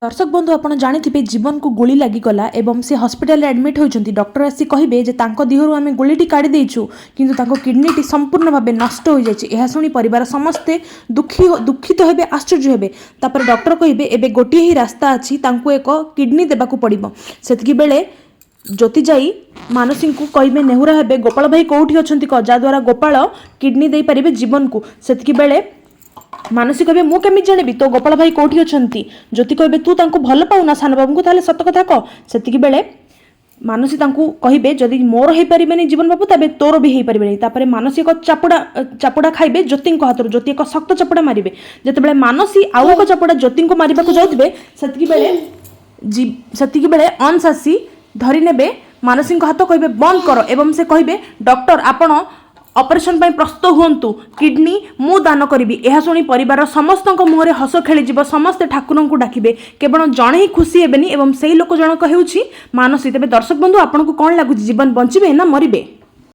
दर्शक बंधु आपण जानी जीवन को गोली लगिगला एवं से हॉस्पिटल एडमिट होती डॉक्टर आसी कहे देहरु आम गोलीटी काढ़ी देचु किंतु तांको किडनीटी संपूर्ण भाव नष्ट हो जाए। शुणी परिवार समस्ते दुखित हेबे आश्चर्य हेबे। तापर डॉक्टर कहे एबे गोटे ही रास्ता अच्छी तांको एक किडनी देबाकू पड़िबो। सेतिकी बेले ज्योति जाई मानसी को कहे नेहुरा हेबे गोपाल भाई कौटी अच्छी कह जद्वारा गोपाल किडनी दे पारे जीवन को। सेतिकी बेले मानसी कहे मु केमी जानी तो गोपाल भाई कौटी अच्छा ज्योति कहे तू तांको भल पाऊना सान बाबू को ताले सत कथा कह। सेतिकी बेले मानसी तांको कहे जदि मोर हो पारे जीवन बाबू तबे तोर भी हो पारे। तापर मानसी एक चापुड़ा खाइबे ज्योति हाथ ज्योति एक शक्त चापुड़ा मारे। जिते मानसी आउ एक चापुड़ा ज्योति को मारे जाते सेतिकी बेले अंश आसी धरी नेबे मानसी हाथ कहे बंद कर एवं से कहे डॉक्टर आपण ऑपरेशन पर प्रस्तुत हुंतु किडनी मु दान करी। यह शुणी परिवार समस्त मुहरे हस खेली समस्ते ठाकुर को डाकिबे केवल जड़े ही खुशी हेबेनी एवं से लोक जनक हेउछि मानसी। तेबे दर्शक बंधु आपन को कौन लगुच जीवन बंचिबे ना मरिबे?